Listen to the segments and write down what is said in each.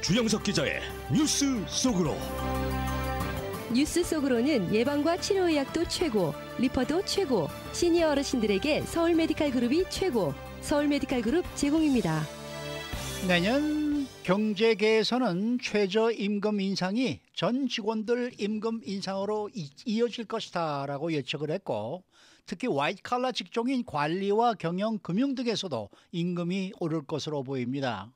주영석 기자의 뉴스 속으로. 뉴스 속으로는 예방과 치료 의학도 최고, 리퍼도 최고, 시니어 어르신들에게 서울 메디칼 그룹이 최고, 서울 메디칼 그룹 제공입니다. 내년 경제계에서는 최저임금 인상이 전 직원들 임금 인상으로 이어질 것이다라고 예측을 했고, 특히 화이트칼라 직종인 관리와 경영, 금융 등에서도 임금이 오를 것으로 보입니다.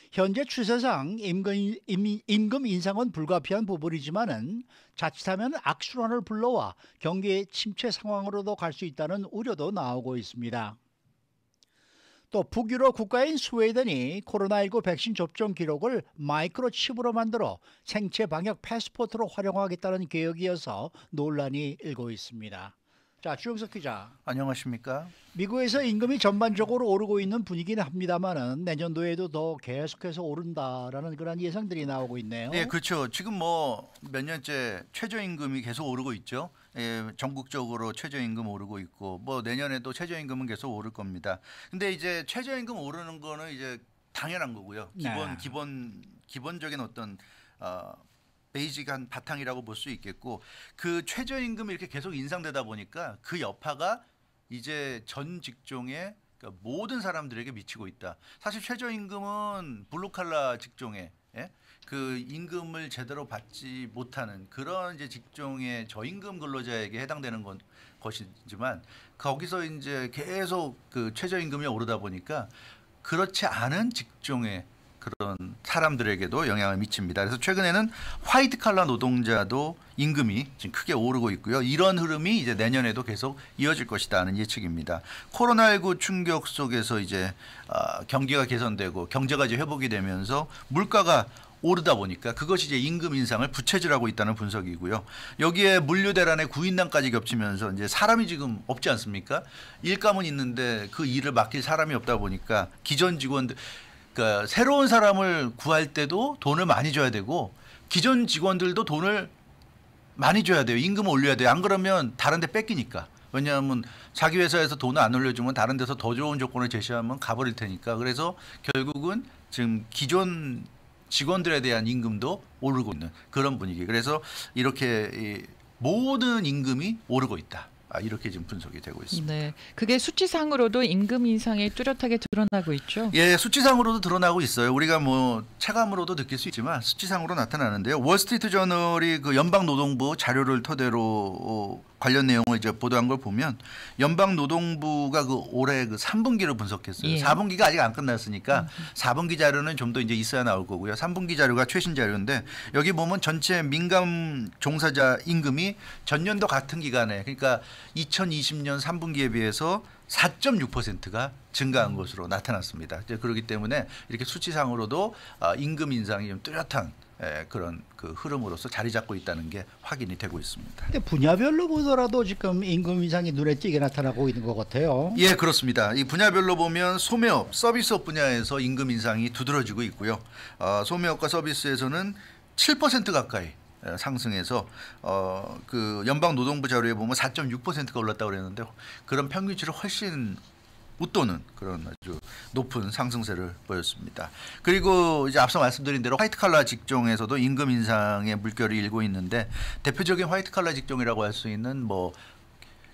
현재 추세상 임금 인상은 불가피한 부분이지만은 자칫하면 악순환을 불러와 경기 침체 상황으로도 갈 수 있다는 우려도 나오고 있습니다. 또 북유럽 국가인 스웨덴이 코로나19 백신 접종 기록을 마이크로칩으로 만들어 생체 방역 패스포트로 활용하겠다는 계획이어서 논란이 일고 있습니다. 자, 주영석 기자. 안녕하십니까? 미국에서 임금이 전반적으로 오르고 있는 분위기는 합니다만은 내년도에도 더 계속해서 오른다라는 그런 예상들이 나오고 있네요. 네, 그렇죠. 지금 뭐 몇 년째 최저임금이 계속 오르고 있죠. 예, 전국적으로 최저임금 오르고 있고 뭐 내년에도 최저임금은 계속 오를 겁니다. 근데 이제 최저임금 오르는 거는 이제 당연한 거고요. 기본적인 어떤 베이직한 바탕이라고 볼 수 있겠고, 그 최저임금이 이렇게 계속 인상되다 보니까 그 여파가 이제 전 직종의 그러니까 모든 사람들에게 미치고 있다. 사실 최저임금은 블루칼라 직종에 그 임금을 제대로 받지 못하는 그런 이제 직종의 저임금 근로자에게 해당되는 것이지만, 거기서 이제 계속 그 최저임금이 오르다 보니까 그렇지 않은 직종의 그런 사람들에게도 영향을 미칩니다. 그래서 최근에는 화이트 칼라 노동자도 임금이 지금 크게 오르고 있고요. 이런 흐름이 이제 내년에도 계속 이어질 것이다는 예측입니다. 코로나19 충격 속에서 이제 경기가 개선되고 경제가 이제 회복이 되면서 물가가 오르다 보니까 그것이 이제 임금 인상을 부채질하고 있다는 분석이고요. 여기에 물류 대란의 구인난까지 겹치면서 이제 사람이 지금 없지 않습니까? 일감은 있는데 그 일을 맡길 사람이 없다 보니까 기존 직원들, 그러니까 새로운 사람을 구할 때도 돈을 많이 줘야 되고 기존 직원들도 돈을 많이 줘야 돼요. 임금을 올려야 돼요. 안 그러면 다른 데 뺏기니까. 왜냐하면 자기 회사에서 돈을 안 올려주면 다른 데서 더 좋은 조건을 제시하면 가버릴 테니까. 그래서 결국은 지금 기존 직원들에 대한 임금도 오르고 있는 그런 분위기. 그래서 이렇게 모든 임금이 오르고 있다. 이렇게 지금 분석이 되고 있습니다. 네, 그게 수치상으로도 임금 인상이 뚜렷하게 드러나고 있죠. 예, 수치상으로도 드러나고 있어요. 우리가 뭐 체감으로도 느낄 수 있지만 수치상으로 나타나는데요. 월스트리트 저널이 그 연방노동부 자료를 토대로 관련 내용을 이제 보도한 걸 보면 연방노동부가 그 올해 그 3분기를 분석했어요. 예. 4분기가 아직 안 끝났으니까 4분기 자료는 좀 더 이제 있어야 나올 거고요. 3분기 자료가 최신 자료인데 여기 보면 전체 민간 종사자 임금이 전년도 같은 기간에, 그러니까 2020년 3분기에 비해서 4.6%가 증가한 것으로 나타났습니다. 이제 그렇기 때문에 이렇게 수치상으로도 임금 인상이 좀 뚜렷한 그런 그 흐름으로서 자리 잡고 있다는 게 확인이 되고 있습니다. 근데 분야별로 보더라도 지금 임금 인상이 눈에 띄게 나타나고 있는 것 같아요. 예, 그렇습니다. 이 분야별로 보면 소매업, 서비스업 분야에서 임금 인상이 두드러지고 있고요. 소매업과 서비스에서는 7% 가까이 상승해서 그 연방노동부 자료에 보면 4.6%가 올랐다고 그랬는데 그런 평균치를 훨씬 웃도는 그런 아주 높은 상승세를 보였습니다. 그리고 이제 앞서 말씀드린 대로 화이트 칼라 직종에서도 임금 인상의 물결이 일고 있는데, 대표적인 화이트 칼라 직종이라고 할 수 있는 뭐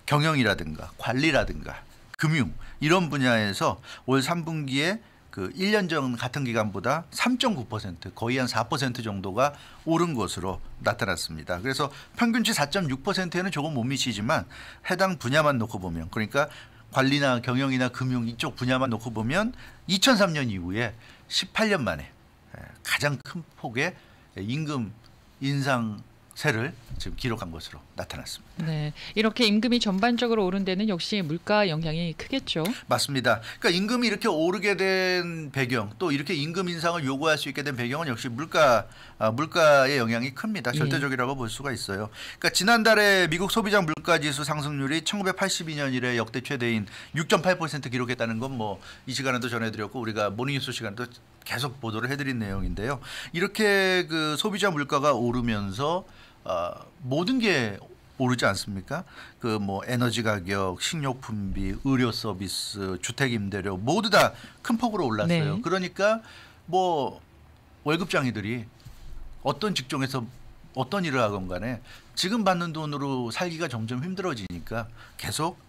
경영이라든가 관리라든가 금융 이런 분야에서 올 3분기에 그 1년 전 같은 기간보다 3.9% 거의 한 4% 정도가 오른 것으로 나타났습니다. 그래서 평균치 4.6%에는 조금 못 미치지만 해당 분야만 놓고 보면, 그러니까 관리나 경영이나 금융 이쪽 분야만 놓고 보면 2003년 이후에 18년 만에 가장 큰 폭의 임금 인상세를 지금 기록한 것으로 나타났습니다. 네, 이렇게 임금이 전반적으로 오른 데는 역시 물가 영향이 크겠죠. 맞습니다. 그러니까 임금이 이렇게 오르게 된 배경, 또 이렇게 임금 인상을 요구할 수 있게 된 배경은 역시 물가의 영향이 큽니다. 절대적이라고 볼 수가 있어요. 그러니까 지난달에 미국 소비자 물가지수 상승률이 1982년 이래 역대 최대인 6.8% 기록했다는 건 뭐 이 시간에도 전해드렸고 우리가 모닝뉴스 시간에도 계속 보도를 해드린 내용인데요. 이렇게 그 소비자 물가가 오르면서 모든 게 오르지 않습니까? 그 뭐 에너지 가격, 식료품비, 의료 서비스, 주택 임대료 모두 다 큰 폭으로 올랐어요. 네. 그러니까 뭐 월급장이들이 어떤 직종에서 어떤 일을 하건 간에 지금 받는 돈으로 살기가 점점 힘들어지니까 계속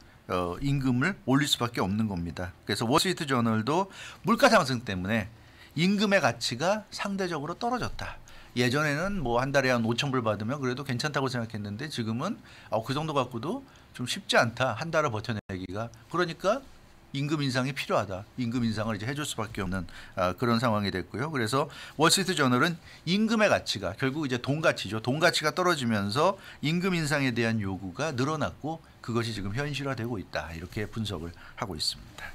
임금을 올릴 수밖에 없는 겁니다. 그래서 월스트리트 저널도 물가 상승 때문에 임금의 가치가 상대적으로 떨어졌다. 예전에는 뭐 한 달에 한 5,000불 받으면 그래도 괜찮다고 생각했는데 지금은 그 정도 갖고도 좀 쉽지 않다. 한 달을 버텨내기가. 그러니까 임금 인상이 필요하다. 임금 인상을 이제 해줄 수밖에 없는 그런 상황이 됐고요. 그래서 월스트리트 저널은 임금의 가치가 결국 이제 돈 가치죠. 돈 가치가 떨어지면서 임금 인상에 대한 요구가 늘어났고 그것이 지금 현실화되고 있다. 이렇게 분석을 하고 있습니다.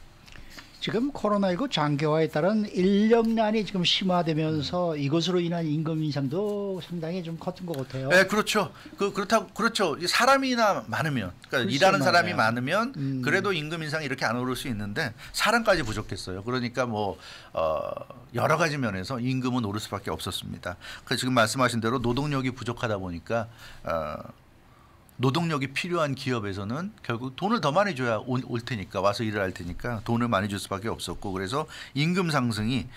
지금 코로나19 장기화에 따른 인력난이 지금 심화되면서 이것으로 인한 임금 인상도 상당히 좀 컸던 것 같아요. 네, 그렇죠. 그렇죠. 사람이나 많으면, 그러니까 일하는 사람이 많으면 그래도 임금 인상이 이렇게 안 오를 수 있는데 사람까지 부족했어요. 그러니까 뭐 여러 가지 면에서 임금은 오를 수밖에 없었습니다. 그래서 지금 말씀하신 대로 노동력이 부족하다 보니까 노동력이 필요한 기업에서는 결국 돈을 더 많이 줘야 올 테니까 와서 일을 할 테니까 돈을 많이 줄 수밖에 없었고 그래서 임금 상승이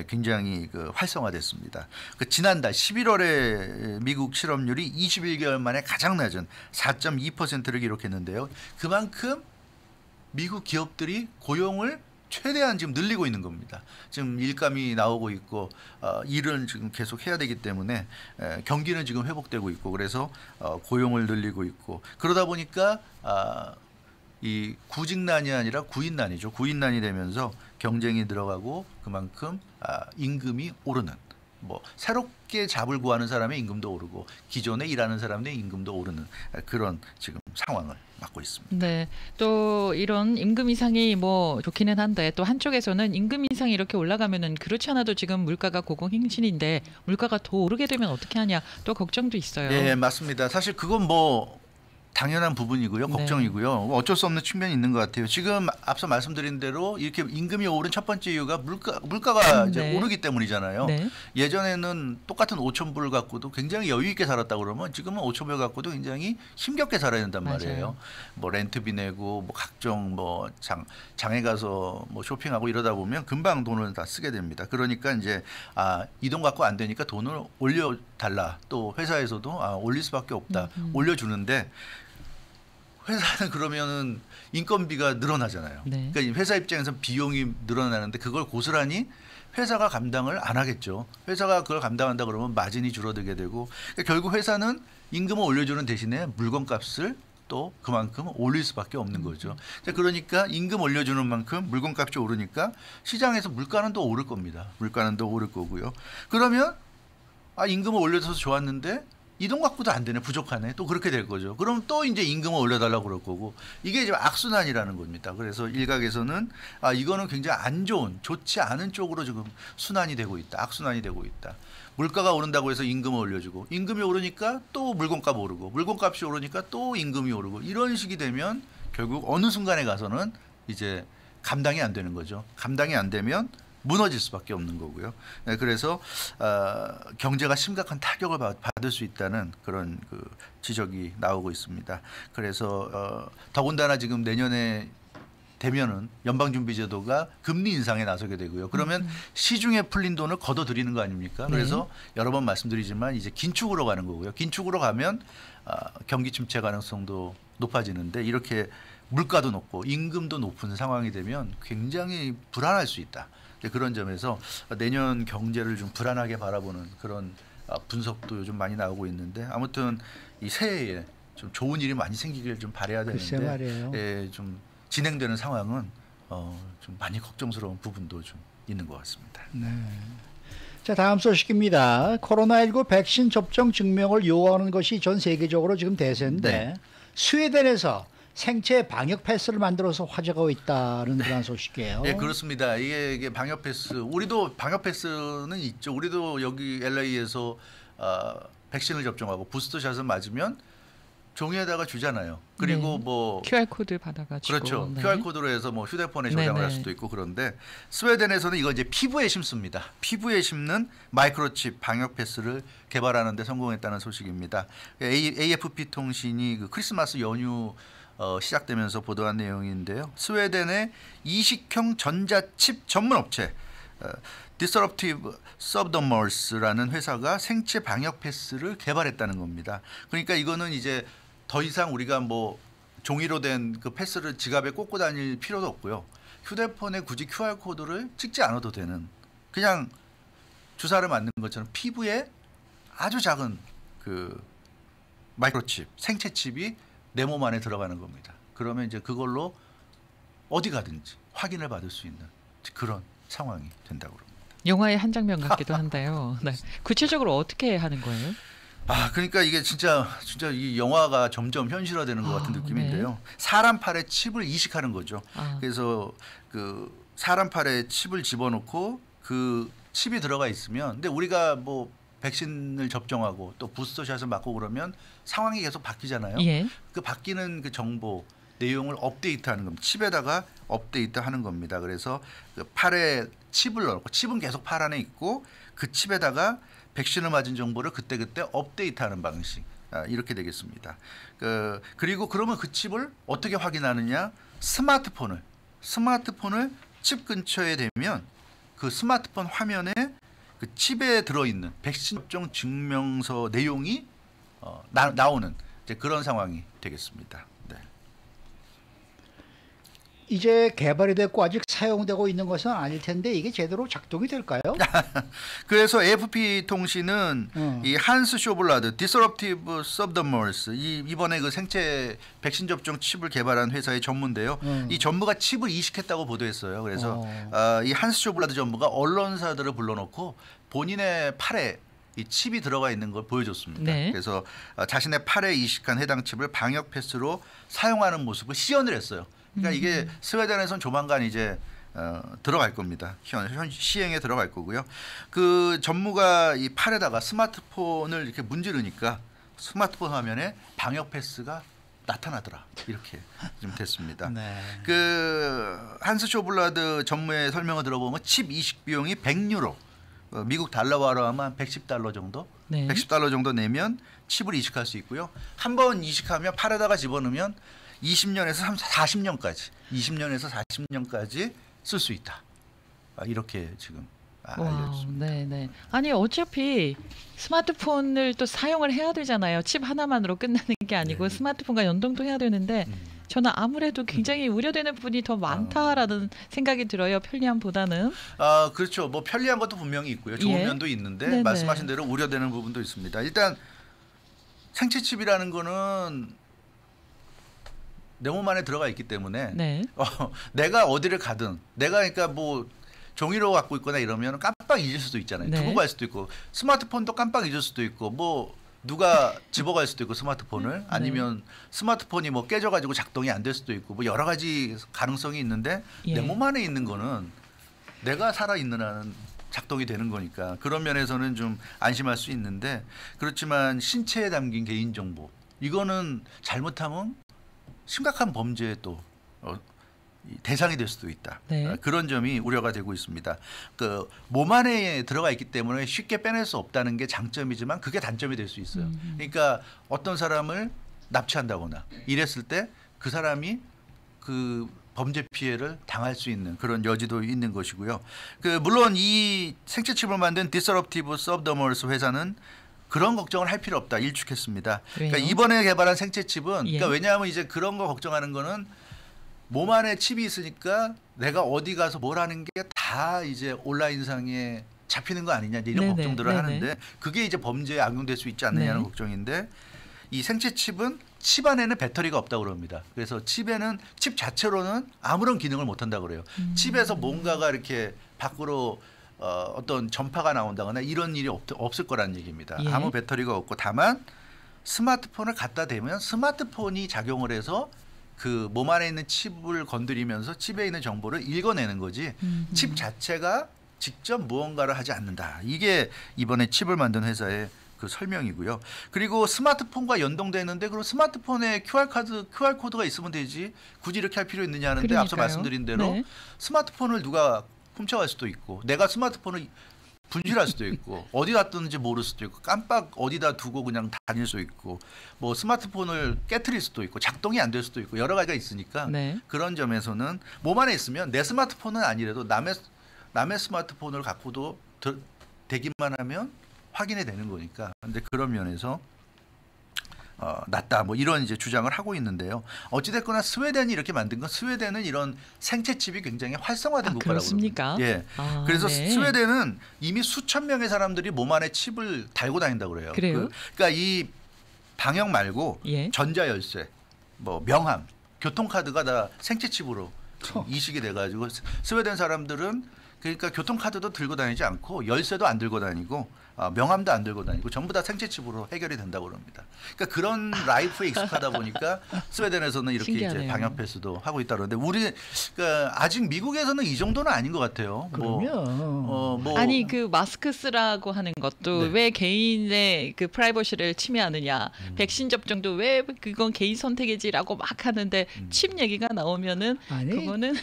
굉장히 활성화됐습니다. 지난달 11월에 미국 실업률이 21개월 만에 가장 낮은 4.2%를 기록했는데요. 그만큼 미국 기업들이 고용을 최대한 지금 늘리고 있는 겁니다. 지금 일감이 나오고 있고 일은 지금 계속 해야 되기 때문에 경기는 지금 회복되고 있고 그래서 고용을 늘리고 있고 그러다 보니까 이 구직난이 아니라 구인난이죠. 구인난이 되면서 경쟁이 늘어가고 그만큼 임금이 오르는 뭐 새롭게 잡을 구하는 사람의 임금도 오르고 기존에 일하는 사람의 임금도 오르는 그런 지금 상황을 맞고 있습니다. 네, 또 이런 임금 인상이 뭐 좋기는 한데 또 한쪽에서는 임금 인상이 이렇게 올라가면은 그렇지 않아도 지금 물가가 고공행진인데 물가가 더 오르게 되면 어떻게 하냐 또 걱정도 있어요. 네, 맞습니다. 사실 그건 뭐 당연한 부분이고요. 걱정이고요. 어쩔 수 없는 측면이 있는 것 같아요. 지금 앞서 말씀드린 대로 이렇게 임금이 오른 첫 번째 이유가 물가가 이제 오르기 때문이잖아요. 네. 예전에는 똑같은 5,000불 갖고도 굉장히 여유 있게 살았다 그러면 지금은 5,000불 갖고도 굉장히 힘겹게 살아야 된단 말이에요. 맞아요. 뭐 렌트비 내고 뭐 각종 뭐 장에 가서 뭐 쇼핑하고 이러다 보면 금방 돈을 다 쓰게 됩니다. 그러니까 이제 이 돈 갖고 안 되니까 돈을 올려달라. 또 회사에서도 올릴 수밖에 없다. 올려주는데 회사는 그러면은 인건비가 늘어나잖아요. 네. 그러니까 회사 입장에서 비용이 늘어나는데 그걸 고스란히 회사가 감당을 안 하겠죠. 회사가 그걸 감당한다 그러면 마진이 줄어들게 되고 그러니까 결국 회사는 임금을 올려주는 대신에 물건값을 또 그만큼 올릴 수밖에 없는 거죠. 그러니까 임금 올려주는 만큼 물건값이 오르니까 시장에서 물가는 또 오를 겁니다. 물가는 더 오를 거고요. 그러면 임금을 올려줘서 좋았는데 이 돈 갖고도 안 되네, 부족하네. 또 그렇게 될 거죠. 그럼 또 이제 임금을 올려달라고 그럴 거고 이게 이제 악순환이라는 겁니다. 그래서 일각에서는 이거는 굉장히 안 좋은, 좋지 않은 쪽으로 지금 순환이 되고 있다. 악순환이 되고 있다. 물가가 오른다고 해서 임금을 올려주고 임금이 오르니까 또 물건값 오르고 물건값이 오르니까 또 임금이 오르고 이런 식이 되면 결국 어느 순간에 가서는 이제 감당이 안 되는 거죠. 감당이 안 되면 무너질 수밖에 없는 거고요. 네, 그래서 경제가 심각한 타격을 받을 수 있다는 그런 지적이 나오고 있습니다. 그래서 더군다나 지금 내년에 되면은 연방준비제도가 금리 인상에 나서게 되고요. 그러면 시중에 풀린 돈을 걷어들이는 거 아닙니까? 그래서 여러 번 말씀드리지만 이제 긴축으로 가는 거고요. 긴축으로 가면 경기 침체 가능성도 높아지는데 이렇게 물가도 높고 임금도 높은 상황이 되면 굉장히 불안할 수 있다. 그런 점에서 내년 경제를 좀 불안하게 바라보는 그런 분석도 요즘 많이 나오고 있는데 아무튼 이 새해에 좀 좋은 일이 많이 생기길 좀 바라야 되는데 좀 진행되는 상황은 좀 많이 걱정스러운 부분도 좀 있는 것 같습니다. 네. 자, 다음 소식입니다. 코로나19 백신 접종 증명을 요구하는 것이 전 세계적으로 지금 대세인데 스웨덴에서 생체 방역 패스를 만들어서 화제가 있다는 그런 소식이에요. 네, 그렇습니다. 이게 방역 패스. 우리도 방역 패스는 있죠. 우리도 여기 LA에서 백신을 접종하고 부스터샷을 맞으면 종이에다가 주잖아요. 그리고 뭐 QR 코드 받아가지고 그렇죠. QR 코드로 해서 뭐 휴대폰에 저장을 할 수도 있고 그런데 스웨덴에서는 이거 이제 피부에 심습니다. 피부에 심는 마이크로칩 방역 패스를 개발하는데 성공했다는 소식입니다. AFP 통신이 크리스마스 연휴 시작되면서 보도한 내용인데요. 스웨덴의 이식형 전자칩 전문 업체 Disruptive Subdermalis라는 회사가 생체 방역 패스를 개발했다는 겁니다. 그러니까 이거는 이제 더 이상 우리가 뭐 종이로 된 그 패스를 지갑에 꽂고 다닐 필요도 없고요. 휴대폰에 굳이 QR 코드를 찍지 않아도 되는, 그냥 주사를 맞는 것처럼 피부에 아주 작은 그 마이크로칩, 생체 칩이 내 몸 안에 들어가는 겁니다. 그러면 이제 그걸로 어디 가든지 확인을 받을 수 있는 그런 상황이 된다고 합니다. 영화의 한 장면 같기도 한데요. 네. 구체적으로 어떻게 하는 거예요? 그러니까 이게 진짜 이 영화가 점점 현실화되는 것 같은 느낌인데요. 네. 사람 팔에 칩을 이식하는 거죠. 아. 그래서 그 사람 팔에 칩을 집어넣고 그 칩이 들어가 있으면, 근데 우리가 뭐 백신을 접종하고 또 부스터샷을 맞고 그러면 상황이 계속 바뀌잖아요. 예. 그 바뀌는 그 정보 내용을 업데이트하는 겁니다. 칩에다가 업데이트하는 겁니다. 그래서 그 팔에 칩을 넣고, 칩은 계속 팔 안에 있고 그 칩에다가 백신을 맞은 정보를 그때그때 업데이트하는 방식, 이렇게 되겠습니다. 그리고 그러면 그 칩을 어떻게 확인하느냐? 스마트폰을 칩 근처에 대면 그 스마트폰 화면에 그 칩에 들어있는 백신 접종 증명서 내용이 나오는 이제 그런 상황이 되겠습니다. 네. 이제 개발이 됐고 아직 사용되고 있는 것은 아닐 텐데 이게 제대로 작동이 될까요? 그래서 AFP 통신은 이 한스 쇼블라드 Disruptive Subdermals, 이번에 그 생체 백신 접종 칩을 개발한 회사의 전무인데요. 이 전무가 칩을 이식했다고 보도했어요. 그래서 이 한스 쇼블라드 전무가 언론사들을 불러놓고 본인의 팔에 이 칩이 들어가 있는 걸 보여줬습니다. 네. 그래서 자신의 팔에 이식한 해당 칩을 방역 패스로 사용하는 모습을 시연을 했어요. 그러니까 이게 스웨덴에선 조만간 이제 들어갈 겁니다. 시행에 들어갈 거고요. 그 전무가 이 팔에다가 스마트폰을 이렇게 문지르니까 스마트폰 화면에 방역 패스가 나타나더라. 이렇게 좀 됐습니다. 네. 그 한스 쇼블라드 전무의 설명을 들어보면 칩 이식 비용이 100유로, 미국 달러화로 하면 110달러 정도, 네. 110달러 정도 내면 칩을 이식할 수 있고요. 한 번 이식하면 팔에다가 집어넣으면 20년에서 40년까지, 20년에서 40년까지 쓸 수 있다. 이렇게 지금 알려졌습니다. 네네. 아니 어차피 스마트폰을 또 사용을 해야 되잖아요. 칩 하나만으로 끝나는 게 아니고 스마트폰과 연동도 해야 되는데 저는 아무래도 굉장히 우려되는 부분이 더 많다라는 생각이 들어요. 편리함보다는. 그렇죠. 뭐 편리한 것도 분명히 있고요. 좋은 예. 면도 있는데 네네. 말씀하신 대로 우려되는 부분도 있습니다. 일단 생체 칩이라는 거는 내 몸 안에 들어가 있기 때문에 네. 내가 어디를 가든, 내가 그러니까 뭐 종이로 갖고 있거나 이러면 깜빡 잊을 수도 있잖아요. 네. 두고 갈 수도 있고, 스마트폰도 깜빡 잊을 수도 있고, 뭐 누가 집어갈 수도 있고 스마트폰을, 아니면 스마트폰이 뭐 깨져가지고 작동이 안 될 수도 있고, 뭐 여러 가지 가능성이 있는데 예. 내 몸 안에 있는 거는 내가 살아 있는 한은 작동이 되는 거니까 그런 면에서는 좀 안심할 수 있는데, 그렇지만 신체에 담긴 개인 정보, 이거는 잘못하면 심각한 범죄의 또 대상이 될 수도 있다. 네. 그런 점이 우려가 되고 있습니다. 그 몸 안에 들어가 있기 때문에 쉽게 빼낼 수 없다는 게 장점이지만 그게 단점이 될 수 있어요. 그러니까 어떤 사람을 납치한다거나 이랬을 때 그 사람이 그 범죄 피해를 당할 수 있는 그런 여지도 있는 것이고요. 물론 이 생체 칩을 만든 Disruptive Subdermals 회사는 그런 걱정을 할 필요 없다 일축했습니다. 그러니까 왜요? 이번에 개발한 생체 칩은, 예. 그러니까 왜냐하면 이제 그런 거 걱정하는 거는 몸 안에 칩이 있으니까 내가 어디 가서 뭘 하는 게 다 이제 온라인상에 잡히는 거 아니냐 이런 네네, 걱정들을 네네. 하는데 그게 이제 범죄에 악용될 수 있지 않느냐는 네. 걱정인데, 이 생체 칩은 칩 안에는 배터리가 없다고 그럽니다. 그래서 칩에는 칩 자체로는 아무런 기능을 못 한다고 그래요. 칩에서 뭔가가 이렇게 밖으로 어떤 전파가 나온다거나 이런 일이 없을 거라는 얘기입니다. 예. 아무 배터리가 없고, 다만 스마트폰을 갖다 대면 스마트폰이 작용을 해서 그 몸 안에 있는 칩을 건드리면서 칩에 있는 정보를 읽어내는 거지, 칩 자체가 직접 무언가를 하지 않는다. 이게 이번에 칩을 만든 회사의 그 설명이고요. 그리고 스마트폰과 연동되는데, 그럼 스마트폰에 QR 코드가 있으면 되지 굳이 이렇게 할 필요 있느냐 하는데, 그러니까요. 앞서 말씀드린 대로 네. 스마트폰을 누가 훔쳐갈 수도 있고, 내가 스마트폰을 분실할 수도 있고, 어디 놨든지 모를 수도 있고, 깜빡 어디다 두고 그냥 다닐 수 있고, 뭐 스마트폰을 깨트릴 수도 있고, 작동이 안 될 수도 있고, 여러 가지가 있으니까 네. 그런 점에서는 몸 안에 있으면 내 스마트폰은 아니래도 남의 남의 스마트폰을 갖고도 되기만 하면 확인이 되는 거니까. 근데 그런 면에서 낫다 뭐 이런 이제 주장을 하고 있는데요. 어찌됐거나 스웨덴이 이렇게 만든 건 스웨덴은 이런 생체칩이 굉장히 활성화된 국가라고 그렇습니까? 그럽니다. 예. 그래서 네. 스웨덴은 이미 수천 명의 사람들이 몸 안에 칩을 달고 다닌다고 그래요. 그래요? 그러니까 이 방역 말고 예. 전자열쇠, 뭐 명함, 교통카드가 다 생체칩으로 이식이 돼가지고 스웨덴 사람들은 그러니까 교통카드도 들고 다니지 않고 열쇠도 안 들고 다니고 명함도 안 들고 다니고 전부 다 생체칩으로 해결이 된다고 그럽니다. 그러니까 그런 라이프에 익숙하다 보니까 스웨덴에서는 이렇게 신기하네요. 이제 방역 패스도 하고 있다 그러는데 우리 그러니까 아직 미국에서는 이 정도는 아닌 것 같아요. 그러면 뭐 아니 그 마스크 쓰라고 하는 것도 네. 왜 개인의 그 프라이버시를 침해하느냐, 백신 접종도 왜 그건 개인 선택이지라고 막 하는데 칩 얘기가 나오면은 아니 그거는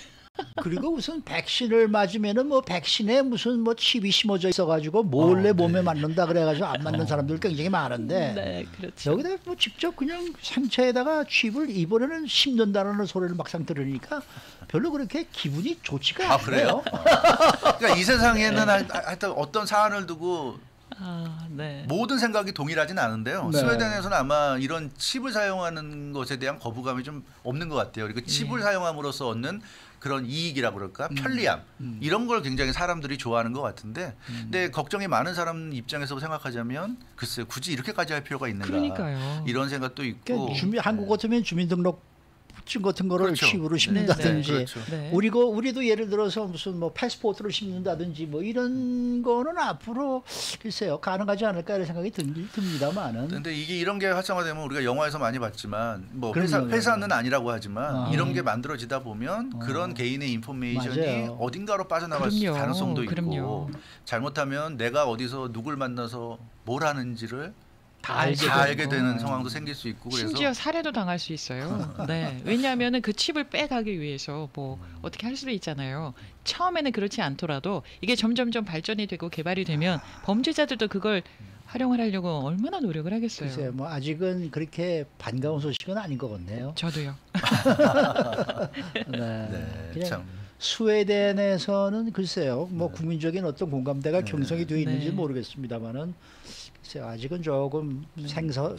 그리고 무슨 백신을 맞으면은 뭐 백신에 무슨 뭐 칩이 심어져 있어가지고 몰래 몸에 맞는다 그래가지고 안 맞는 사람들 굉장히 많은데 네 그렇죠. 여기다 뭐 직접 그냥 생체에다가 칩을 이번에는 심는다는 소리를 막상 들으니까 별로 그렇게 기분이 좋지가 그래요? 않아요. 그러니까 이 세상에는 하여튼 어떤 사안을 두고 네. 모든 생각이 동일하진 않은데요. 네. 스웨덴에서는 아마 이런 칩을 사용하는 것에 대한 거부감이 좀 없는 것 같아요. 그리고 칩을 사용함으로써 얻는 그런 이익이라고 그럴까? 편리함. 이런 걸 굉장히 사람들이 좋아하는 것 같은데 근데 걱정이 많은 사람 입장에서 생각하자면 글쎄 굳이 이렇게까지 할 필요가 있는가. 그러니까요. 이런 생각도 있고. 그러니까 한국 같으면 주민등록증 같은 거를 그렇죠. 칩으로 네, 심는다든지 네, 그렇죠. 네. 우리도 예를 들어서 무슨 뭐 패스포트를 심는다든지 뭐 이런 거는 앞으로 글쎄요 가능하지 않을까 이런 생각이 듭니다만은 근데 이런 게 활성화되면 우리가 영화에서 많이 봤지만 뭐 그럼요. 회사는 아니라고 하지만 이런 게 음. 만들어지다 보면 그런 개인의 인포메이션이 맞아요. 어딘가로 빠져나갈 그럼요. 가능성도 있고 그럼요. 잘못하면 내가 어디서 누굴 만나서 뭘 하는지를 다 알게 되는 상황도 생길 수 있고 그래서 심지어 살해도 당할 수 있어요. 네. 왜냐하면은 그 칩을 빼가기 위해서 뭐 어떻게 할 수도 있잖아요. 처음에는 그렇지 않더라도 이게 점점점 발전이 되고 개발이 되면 범죄자들도 그걸 활용을 하려고 얼마나 노력을 하겠어요. 글쎄요 뭐 아직은 그렇게 반가운 소식은 아닌 것 같네요. 저도요. 네. 네, 그냥 참. 스웨덴에서는 글쎄요 뭐 국민적인 어떤 공감대가 경성이 되어 있는지 네. 모르겠습니다만은 글쎄요 아직은 조금 생경하다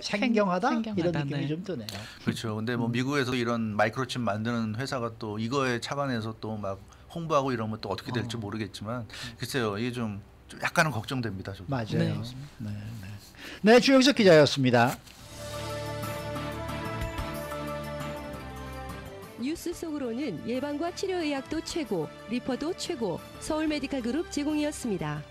생경하다, 이런 느낌이 네. 좀 드네요. 그렇죠. 근데 뭐 미국에서 이런 마이크로칩 만드는 회사가 또 이거에 착안해서 또 막 홍보하고 이러면 또 어떻게 될지 모르겠지만 글쎄요 이게 좀 약간은 걱정됩니다. 저도. 맞아요. 네. 네, 네, 주영석 기자였습니다. 뉴스 속으로는 예방과 치료의학도 최고, 리퍼도 최고, 서울 메디칼 그룹 제공이었습니다.